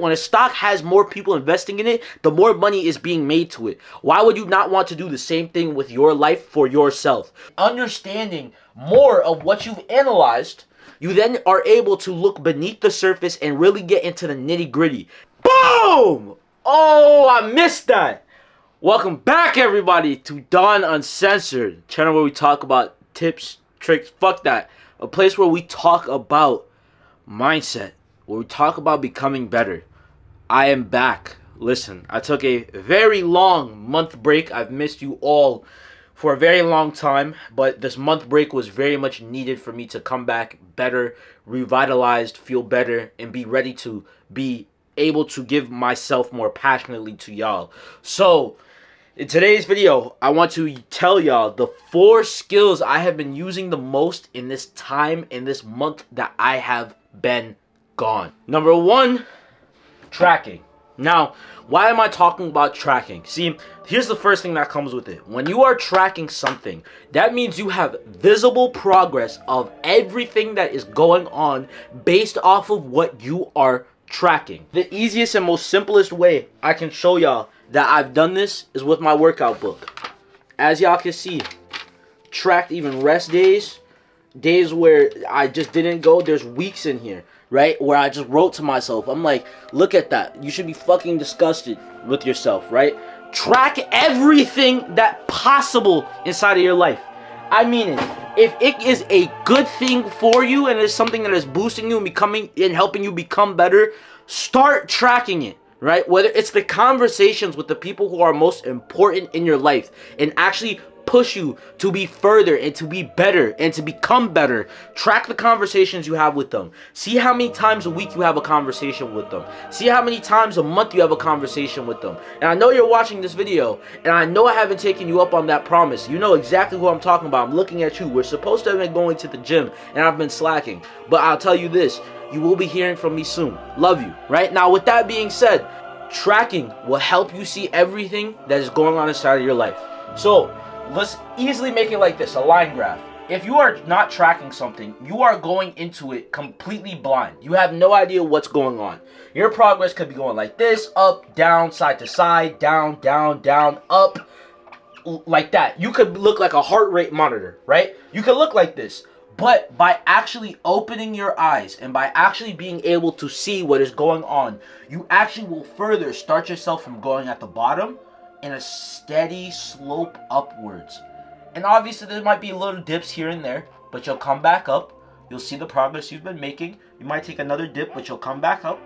When a stock has more people investing in it, the more money is being made to it. Why would you not want to do the same thing with your life for yourself? Understanding more of what you've analyzed, you then are able to look beneath the surface and really get into the nitty-gritty. Boom! Oh, I missed that. Welcome back, everybody, to Don Uncensored, channel where we talk about tips, tricks, fuck that. A place where we talk about mindset, where we talk about becoming better. I am back. Listen, I took a very long month break. I've missed you all for a very long time, but this month break was very much needed for me to come back better, revitalized, feel better, and be ready to be able to give myself more passionately to y'all. So, in today's video, I want to tell y'all the 4 skills I have been using the most in this time, in this month that I have been gone. Number 1, tracking. Now, why am I talking about tracking? See, here's the first thing that comes with it. When you are tracking something, that means you have visible progress of everything that is going on based off of what you are tracking. The easiest and most simplest way I can show y'all that I've done this is with my workout book. As y'all can see, tracked even rest days, days where I just didn't go. There's weeks in here, right, where I just wrote to myself, I'm like, look at that. You should be fucking disgusted with yourself, right? Track everything that possible inside of your life. I mean it. If it is a good thing for you and it's something that is boosting you and becoming and helping you become better, start tracking it, right? Whether it's the conversations with the people who are most important in your life and actually push you to be further and to be better and to become better. Track the conversations you have with them. See how many times a week you have a conversation with them. See how many times a month you have a conversation with them. And I know you're watching this video, and I know I haven't taken you up on that promise. You know exactly who I'm talking about. I'm looking at you. We're supposed to have been going to the gym, and I've been slacking. But I'll tell you this, you will be hearing from me soon. Love you, right? Now, with that being said, tracking will help you see everything that is going on inside of your life. So, let's easily make it like this, a line graph. If you are not tracking something, you are going into it completely blind. You have no idea what's going on. Your progress could be going like this, up, down, side to side, down, down, down, up, like that. You could look like a heart rate monitor, right? You could look like this. But by actually opening your eyes and by actually being able to see what is going on, you actually will further start yourself from going at the bottom in a steady slope upwards. And obviously there might be little dips here and there, but you'll come back up. You'll see the progress you've been making. You might take another dip, but you'll come back up.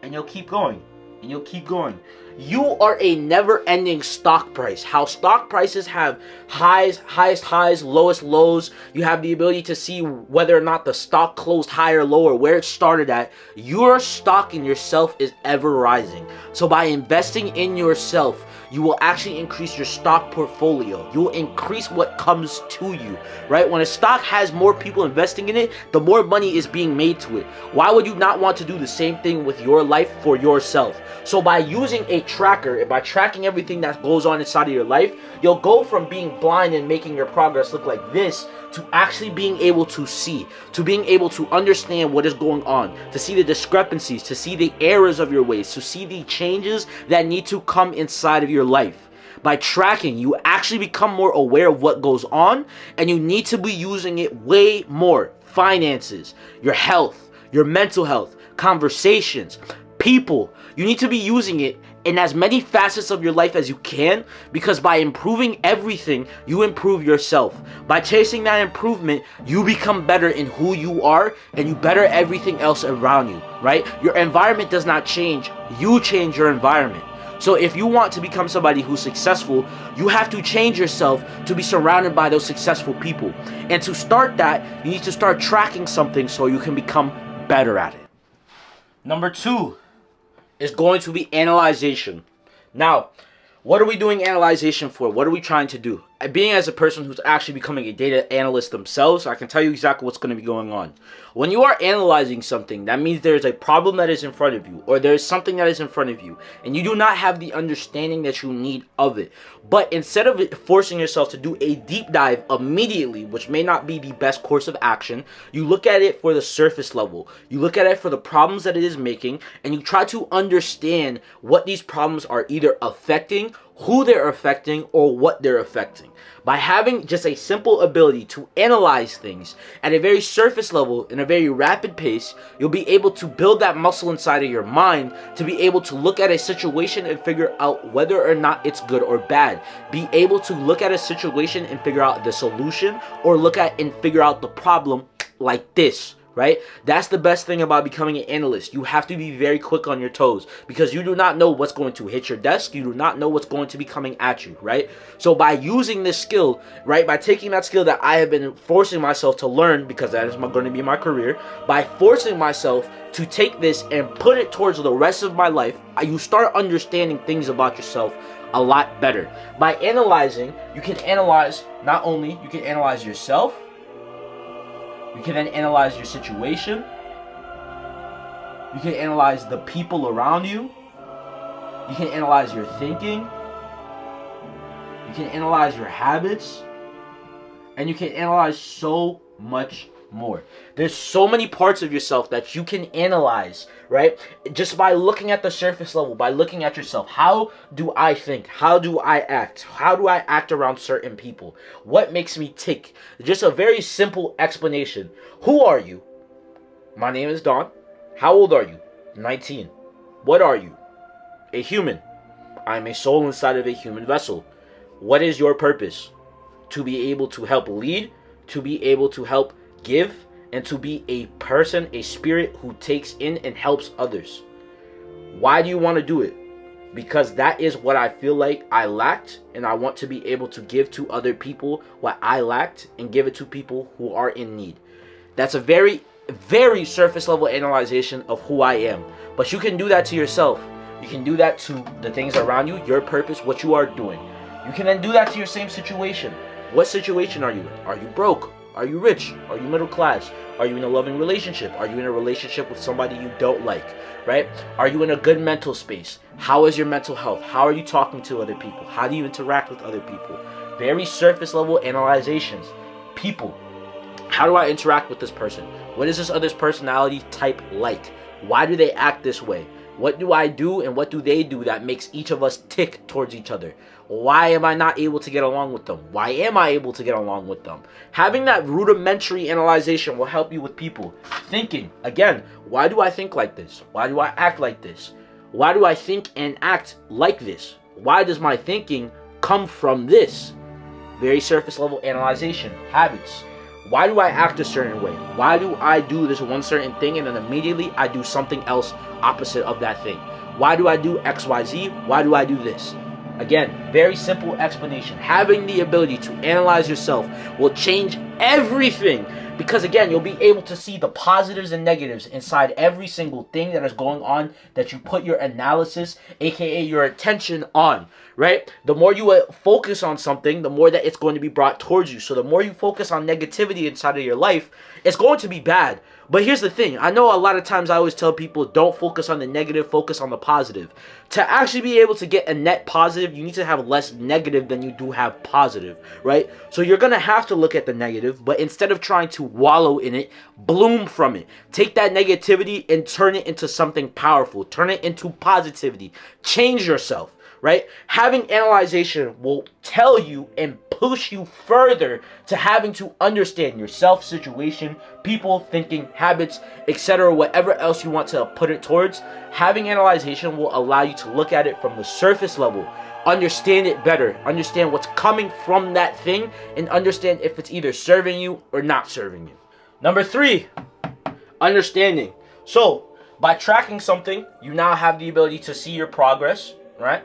And you'll keep going. And you'll keep going. You are a never-ending stock price. How stock prices have highest highs, lowest lows. You have the ability to see whether or not the stock closed high or low or where it started at. Your stock in yourself is ever rising. So by investing in yourself, you will actually increase your stock portfolio. You will increase what comes to you, right? When a stock has more people investing in it, the more money is being made to it. Why would you not want to do the same thing with your life for yourself? So by using a tracker and by tracking everything that goes on inside of your life, you'll go from being blind and making your progress look like this to actually being able to see, to being able to understand what is going on, to see the discrepancies, to see the errors of your ways, to see the changes that need to come inside of your life. By tracking, you actually become more aware of what goes on, and you need to be using it way more. Finances, your health, your mental health, conversations, people. You need to be using it in as many facets of your life as you can, because by improving everything, you improve yourself. By chasing that improvement, you become better in who you are, and you better everything else around you, right? Your environment does not change. You change your environment. So if you want to become somebody who's successful, you have to change yourself to be surrounded by those successful people. And to start that, you need to start tracking something so you can become better at it. Number 2 is going to be analyzation. Now, what are we doing analyzation for? What are we trying to do? being as a person who's actually becoming a data analyst themselves, I can tell you exactly what's going to be going on. When you are analyzing something, that means there's a problem that is in front of you, or there's something that is in front of you, and you do not have the understanding that you need of it. But instead of forcing yourself to do a deep dive immediately, which may not be the best course of action, you look at it for the surface level. You look at it for the problems that it is making, and you try to understand what these problems are either affecting, who they're affecting, or what they're affecting. By having just a simple ability to analyze things at a very surface level in a very rapid pace, you'll be able to build that muscle inside of your mind to be able to look at a situation and figure out whether or not it's good or bad. Be able to look at a situation and figure out the solution, or look at and figure out the problem like this. Right? That's the best thing about becoming an analyst. You have to be very quick on your toes, because you do not know what's going to hit your desk. You do not know what's going to be coming at you, right? So by using this skill, right, by taking that skill that I have been forcing myself to learn, because that is going to be my career, by forcing myself to take this and put it towards the rest of my life, you start understanding things about yourself a lot better. By analyzing, you can analyze not only, you can analyze yourself, you can then analyze your situation. You can analyze the people around you. You can analyze your thinking. You can analyze your habits. And you can analyze so much more. There's so many parts of yourself that you can analyze, right? Just by looking at the surface level, by looking at yourself. How do I think? How do I act? How do I act around certain people? What makes me tick? Just a very simple explanation. Who are you? My name is Don. How old are you? 19. What are you? A human. I'm a soul inside of a human vessel. What is your purpose? To be able to help lead, to be able to help give, and to be a person, a spirit who takes in and helps others. Why do you want to do it? Because that is what I feel like I lacked, and I want to be able to give to other people what I lacked and give it to people who are in need. That's a very, very surface level analyzation of who I am. But you can do that to yourself. You can do that to the things around you, your purpose, what you are doing. You can then do that to your same situation. What situation are you in? Are you broke? Are you rich? Are you middle class? Are you in a loving relationship? Are you in a relationship with somebody you don't like, right? Are you in a good mental space? How is your mental health? How are you talking to other people? How do you interact with other people? Very surface level analyzations. People. How do I interact with this person? What is this other's personality type like? Why do they act this way? What do I do and what do they do that makes each of us tick towards each other? Why am I not able to get along with them? Why am I able to get along with them? Having that rudimentary analyzation will help you with people. Thinking, again, why do I think like this? Why do I act like this? Why do I think and act like this? Why does my thinking come from this? Very surface level analyzation. Habits. Why do I act a certain way? Why do I do this one certain thing and then immediately I do something else opposite of that thing? Why do I do X, Y, Z? Why do I do this? Again, very simple explanation. Having the ability to analyze yourself will change everything, because again, you'll be able to see the positives and negatives inside every single thing that is going on that you put your analysis, aka your attention on, right? The more you focus on something, the more that it's going to be brought towards you. So the more you focus on negativity inside of your life, it's going to be bad. But here's the thing. I know a lot of times I always tell people, don't focus on the negative, focus on the positive. To actually be able to get a net positive, you need to have less negative than you do have positive, right? So you're going to have to look at the negative, but instead of trying to wallow in it, bloom from it. Take that negativity and turn it into something powerful. Turn it into positivity. Change yourself. Right? Having analyzation will tell you and push you further to having to understand yourself, situation, people, thinking, habits, etc., whatever else you want to put it towards. Having analyzation will allow you to look at it from the surface level, understand it better, understand what's coming from that thing, and understand if it's either serving you or not serving you. Number 3, understanding. So, by tracking something, you now have the ability to see your progress, right?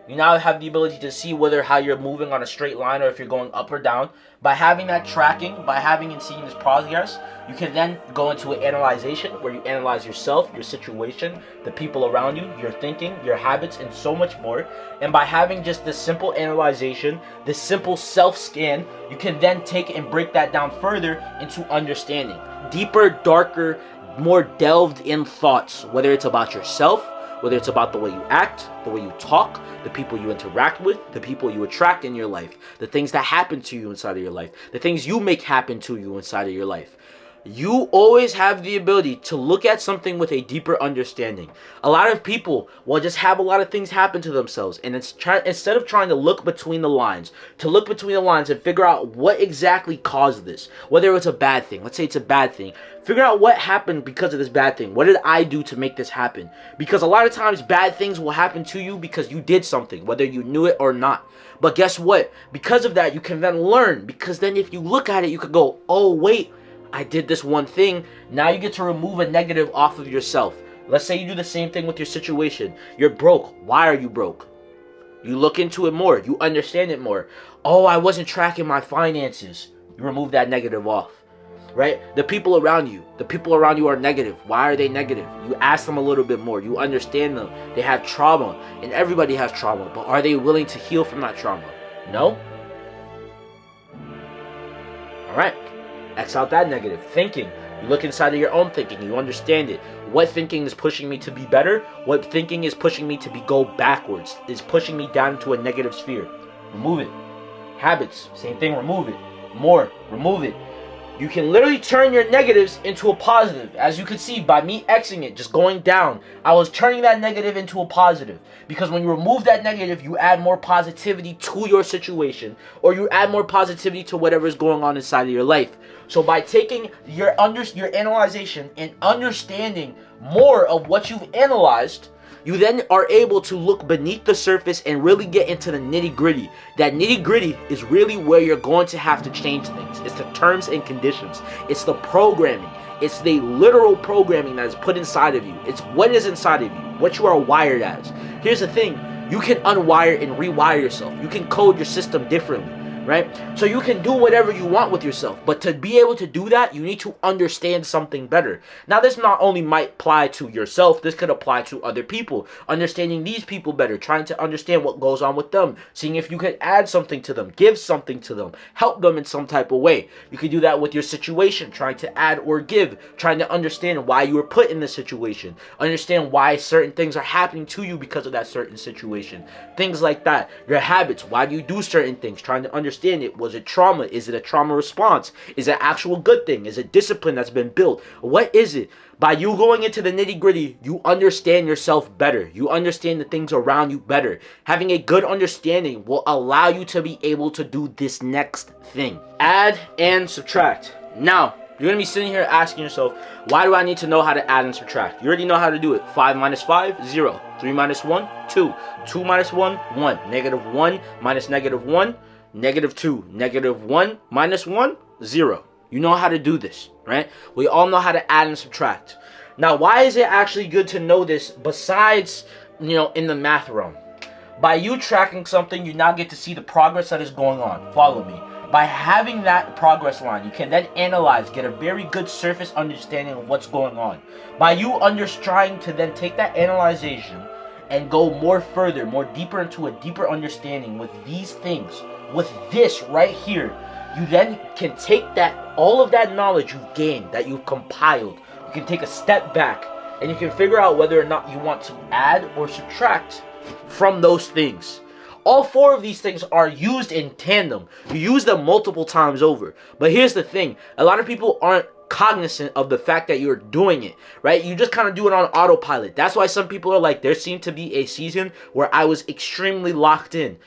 You now have the ability to see whether how you're moving on a straight line or if you're going up or down. By having that tracking, by having and seeing this progress, you can then go into an analyzation where you analyze yourself, your situation, the people around you, your thinking, your habits, and so much more. And by having just this simple analyzation, this simple self-scan, you can then take and break that down further into understanding. Deeper, darker, more delved in thoughts, whether it's about yourself, whether it's about the way you act, the way you talk, the people you interact with, the people you attract in your life, the things that happen to you inside of your life, the things you make happen to you inside of your life. You always have the ability to look at something with a deeper understanding. A lot of people will just have a lot of things happen to themselves, and instead of trying to look between the lines, and figure out what exactly caused this, whether it's a bad thing, let's say it's a bad thing, figure out what happened because of this bad thing. What did I do to make this happen? Because a lot of times bad things will happen to you because you did something, whether you knew it or not. But guess what? Because of that, you can then learn, because then if you look at it, you could go, oh wait, I did this one thing. Now you get to remove a negative off of yourself. Let's say you do the same thing with your situation. You're broke. Why are you broke? You look into it more. You understand it more. Oh, I wasn't tracking my finances. You remove that negative off. Right? The people around you are negative. Why are they negative? You ask them a little bit more. You understand them. They have trauma, and everybody has trauma, but are they willing to heal from that trauma? No? All right. X out that negative thinking. You look inside of your own thinking. You understand it. What thinking is pushing me to be better? What thinking is pushing me to go backwards? Is pushing me down into a negative sphere? Remove it. Habits. Same thing. Remove it. More. Remove it. You can literally turn your negatives into a positive. As you can see by me Xing it, just going down, I was turning that negative into a positive. Because when you remove that negative, you add more positivity to your situation, or you add more positivity to whatever is going on inside of your life. So by taking your analyzation and understanding more of what you've analyzed, you then are able to look beneath the surface and really get into the nitty-gritty. That nitty-gritty is really where you're going to have to change things. It's the terms and conditions. It's the programming. It's the literal programming that is put inside of you. It's what is inside of you, what you are wired as. Here's the thing. You can unwire and rewire yourself. You can code your system differently. Right? So you can do whatever you want with yourself, but to be able to do that, you need to understand something better. Now, this not only might apply to yourself, this could apply to other people. Understanding these people better, trying to understand what goes on with them, seeing if you can add something to them, give something to them, help them in some type of way. You can do that with your situation, trying to add or give, trying to understand why you were put in this situation, understand why certain things are happening to you because of that certain situation. Things like that. Your habits, why do you do certain things, trying to understand it. Was it trauma? Is it a trauma response? Is it actual good thing? Is it discipline that's been built? What is it? By you going into the nitty-gritty, you understand yourself better. You understand the things around you better. Having a good understanding will allow you to be able to do this next thing. Add and subtract. Now, you're going to be sitting here asking yourself, why do I need to know how to add and subtract? You already know how to do it. 5 minus 5, 0. 3 minus 1, 2. 2 minus 1, 1. -1 minus -1. -2, -1, -1, 0. You know how to do this, right? We all know how to add and subtract. Now, why is it actually good to know this besides, in the math realm? By you tracking something, you now get to see the progress that is going on. Follow me. By having that progress line, you can then analyze, get a very good surface understanding of what's going on. By you trying to then take that analyzation and go more further, more deeper into a deeper understanding with these things, with this right here, you then can take all of that knowledge you've gained, that you've compiled, you can take a step back and you can figure out whether or not you want to add or subtract from those things. All 4 of these things are used in tandem. You use them multiple times over. But here's the thing. A lot of people aren't cognizant of the fact that you're doing it, right? You just kind of do it on autopilot. That's why some people are like, there seemed to be a season where I was extremely locked in.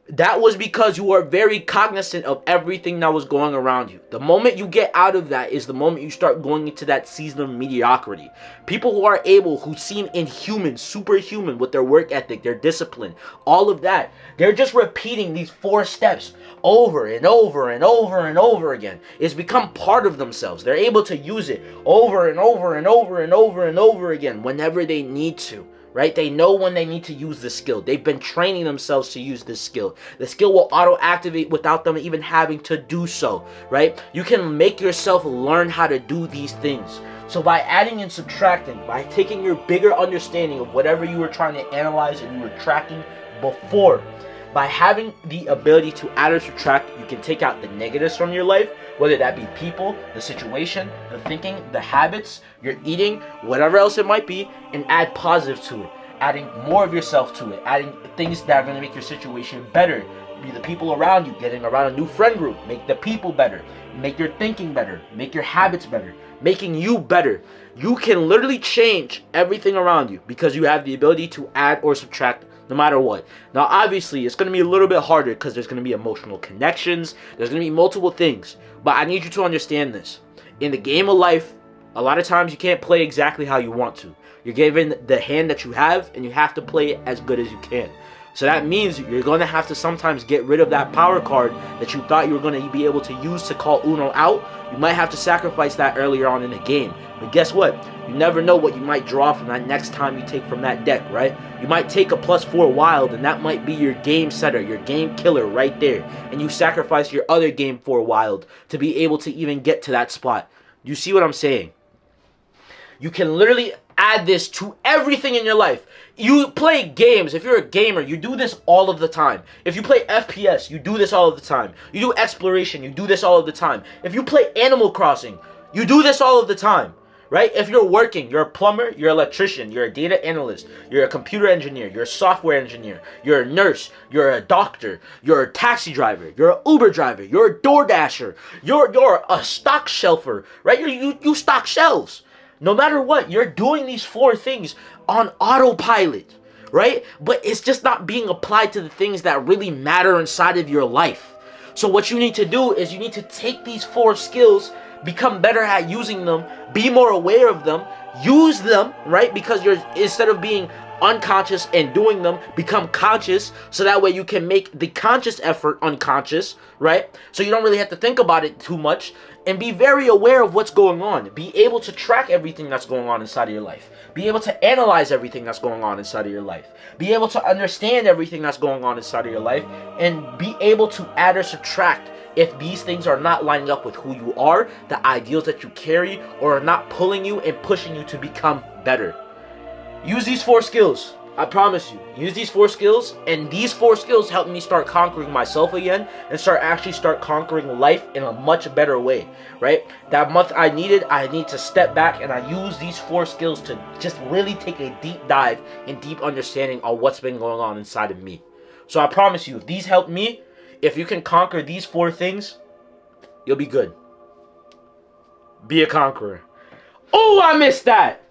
That was because you are very cognizant of everything that was going around you. The moment you get out of that is the moment you start going into that season of mediocrity. People who seem inhuman, superhuman with their work ethic, their discipline, all of that, they're just repeating these 4 steps over and over and over and over again. It's become part of themselves. They're able to use it over and over and over and over and over again whenever they need to. right? They know when they need to use the skill. They've been training themselves to use this skill. The skill will auto-activate without them even having to do so, right? You can make yourself learn how to do these things. So by adding and subtracting, by taking your bigger understanding of whatever you were trying to analyze and you were tracking before, by having the ability to add or subtract, you can take out the negatives from your life, whether that be people, the situation, the thinking, the habits, your eating, whatever else it might be, and add positive to it. Adding more of yourself to it, adding things that are going to make your situation better. Be the people around you, getting around a new friend group, make the people better, make your thinking better, make your habits better, making you better. You can literally change everything around you because you have the ability to add or subtract no matter what. Now, obviously, it's going to be a little bit harder because there's going to be emotional connections. There's going to be multiple things. But I need you to understand this. In the game of life, a lot of times you can't play exactly how you want to. You're given the hand that you have, and you have to play it as good as you can. So that means you're going to have to sometimes get rid of that power card that you thought you were going to be able to use to call Uno out. You might have to sacrifice that earlier on in the game. But guess what? You never know what you might draw from that next time you take from that deck, right? You might take a +4 wild, and that might be your game setter, your game killer right there. And you sacrifice your other game 4 wild to be able to even get to that spot. You see what I'm saying? You can literally add this to everything in your life. You play games. If you're a gamer, you do this all of the time. If you play FPS, you do this all of the time. You do exploration, you do this all of the time. If you play Animal Crossing, you do this all of the time. Right? If you're working, you're a plumber, you're an electrician, you're a data analyst, you're a computer engineer, you're a software engineer, you're a nurse, you're a doctor, you're a taxi driver, you're an Uber driver, you're a DoorDasher, you're a stock shelfer, right? You stock shelves. No matter what, you're doing these 4 things on autopilot, right? But it's just not being applied to the things that really matter inside of your life. So what you need to do is you need to take these 4 skills, become better at using them, be more aware of them, use them, right? Because you're, instead of being unconscious and doing them, become conscious, so that way you can make the conscious effort unconscious, right? So you don't really have to think about it too much, and be very aware of what's going on. Be able to track everything that's going on inside of your life. Be able to analyze everything that's going on inside of your life. Be able to understand everything that's going on inside of your life, and be able to add or subtract if these things are not lining up with who you are, the ideals that you carry, or are not pulling you and pushing you to become better. Use these 4 skills. I promise you. Use these 4 skills, and these 4 skills help me start conquering myself again and start conquering life in a much better way, right? That month I need to step back, and I use these 4 skills to just really take a deep dive and deep understanding on what's been going on inside of me. So I promise you, if these help me, if you can conquer these 4 things, you'll be good. Be a conqueror. Oh, I missed that!